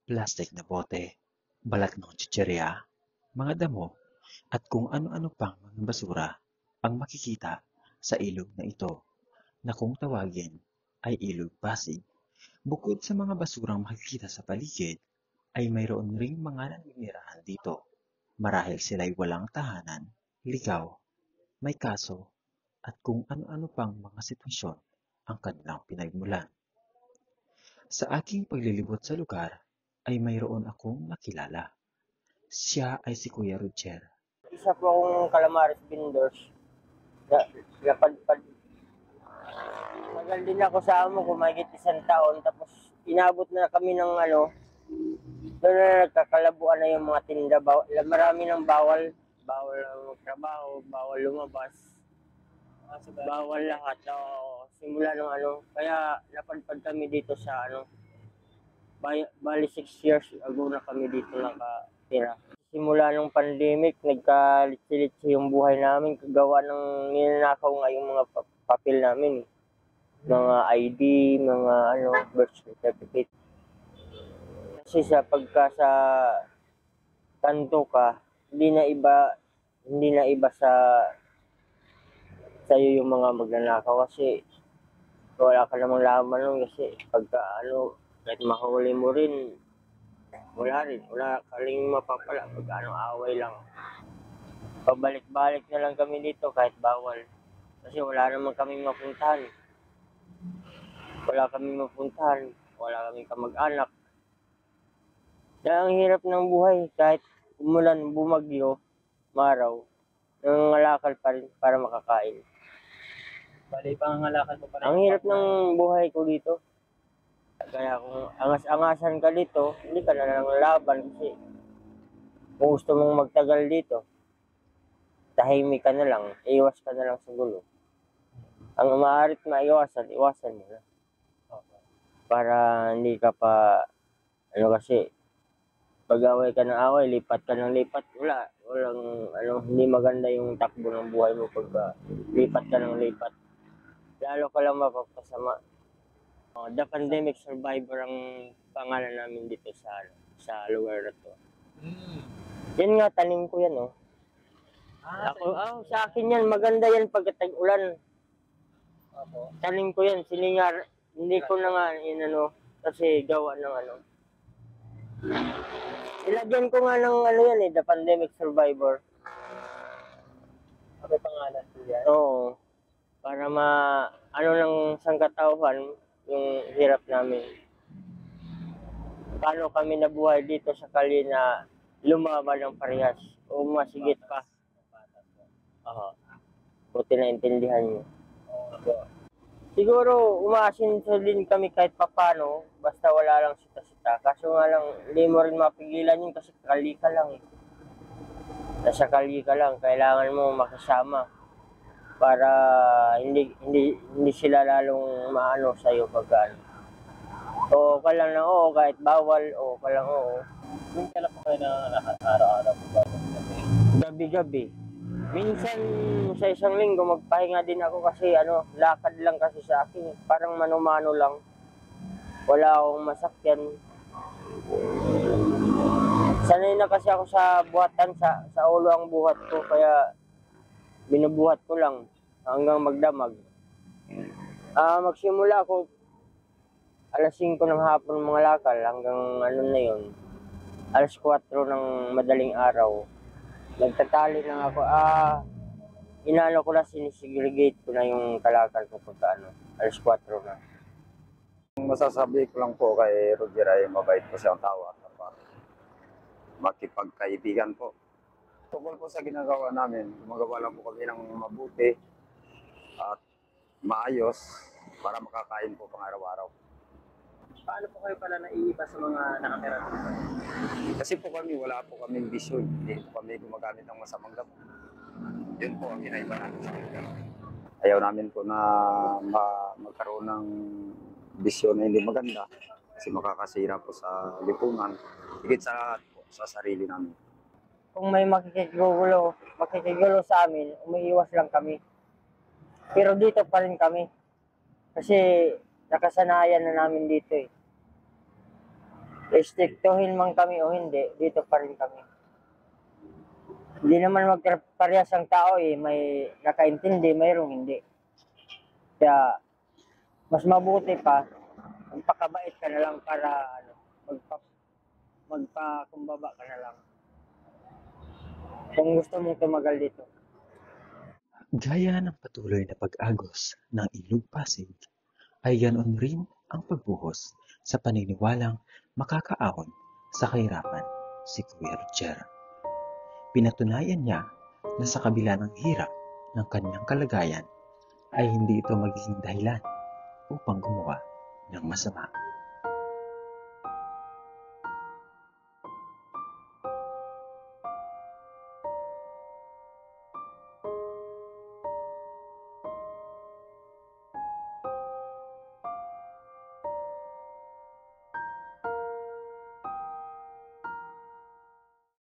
plastik na bote, balat ng chichirya, mga damo, at kung ano-ano pang mga basura ang makikita sa ilog na ito na kung tawagin ay Ilog Pasig. Bukod sa mga basurang makikita sa paligid, ay mayroon ring mga naninirahan dito. Marahil sila'y walang tahanan, ligaw, may kaso, at kung ano-ano pang mga sitwasyon ang kanilang pinagmulan. Sa aking paglilibot sa lugar, ay mayroon akong nakilala. Siya ay si Kuya Roger. Isa po akong calamares vendors. Lapad-pad. Tagal din ako sa amo ko, mahigit 1 taon. Tapos inabot na kami ng doon na nagkakalabuan na yung mga tinda. Marami ng bawal. Bawal ang magtrabaho, bawal lumabas. Bawal lahat. Simula ng Kaya napadpad kami dito sa bali 6 years ago na kami dito nakatira. Simula nung pandemic, nagkalitsi-litsi yung buhay namin. Kagawa ng ninanakaw nga yung mga papel namin. Mga ID, mga birth certificate. Kasi sa kanto ka, hindi na iba sa iyo yung mga magnanakaw kasi wala ka namang laman nun kasi pagka kahit mahuli mo rin, wala ka rin mapapala pag away lang. Pabalik-balik na lang kami dito kahit bawal. Kasi wala naman kaming mapuntahan. Wala kaming kamag-anak. Kaya ang hirap ng buhay kahit umulan, bumagyo, maraw, nangangalakal pa rin para makakain. Bali, pangangalakal mo pa rin. Ang hirap ng buhay ko dito. Kaya kung angas-angasan ka dito, hindi ka na lang laban kasi kung gusto mong magtagal dito, tahimik ka na lang, iwas ka na lang sa gulo. Ang maaarit maiwasan, iwasan mo na. Para hindi ka pa, kasi, pag-away ka ng away, lipat ka ng lipat, hindi maganda yung takbo ng buhay mo pag lipat ka ng lipat. Lalo ka lang mapapasama. The Pandemic Survivor ang pangalan namin dito sa lugar na to. Yan nga, tanim ko yan, sa akin yan, maganda yan pag tag-ulan. Tanim ko yan, silingar. Hindi ko na nga kasi gawa ng Ilagyan ko nga ng yan The Pandemic Survivor. Ano pangalan po yan? Oo. Para ng sangkatauhan yung hirap namin. Paano kami nabuhay dito sa kali na lumaban ng parehas o masigit pa. Buti na intindihan nyo. Siguro umaasinso din kami kahit papano, basta wala lang sita-sita. Kaso nga lang, hindi mo rin mapigilan yun kasi kali ka lang. Nasa kali ka lang, kailangan mo makisama para hindi sila lalong maano sa'yo pagka o ka lang na kahit bawal, o ka lang Yung kailan po kayo nangangalakal araw-araw po ba? gabi-gabi. Minsan sa isang linggo magpahinga din ako kasi lakad lang kasi sa akin. Parang mano-mano lang. Wala akong masakyan. Sanay na kasi ako sa buhatan, sa ulo ang buhat ko, kaya binubuhat ko lang hanggang magdamag. Magsimula ako alas 5 ng hapon mga lakal hanggang na yun, alas 4 ng madaling araw. Nagtatali lang ako. Ko na, sinisegregate ko na yung kalakal ko pagka alas 4 na. Masasabi ko lang po kay Roger ay mabait po siyang tao at makipagkaibigan po. Tungkol po sa ginagawa namin, gumagawa lang po kami ng mabuti at maayos para makakain po pang araw-araw. Paano po kayo pala naiiba sa mga nakatira? Kasi po wala po kaming bisyon. Hindi po kami gumagamit ng masamang gamot. Yun po ang inaiba namin sa kanila. Ayaw namin po na magkaroon ng bisyon na hindi maganda kasi makakasira po sa lipunan. Higit sa lahat po sa sarili namin. Kung may makikigulo sa amin, umiiwas lang kami. Pero dito pa rin kami. Kasi nakasanayan na namin dito Istriktuhin man kami o hindi, dito pa rin kami. Hindi naman magparehas ang tao eh, may nakaintindi, mayroong hindi. Kaya, mas mabuti pa, magpakabait ka na lang para magpakumbaba ka na lang. Kung gusto mong tumagal dito. Gaya ng patuloy na pag-agos ng Ilog Pasig, ay ganoon rin ang pagbuhos sa paniniwalang makakaahon sa kahirapan si Kuya Roger. Pinatunayan niya na sa kabila ng hirap ng kanyang kalagayan ay hindi ito magiging dahilan upang gumawa ng masama.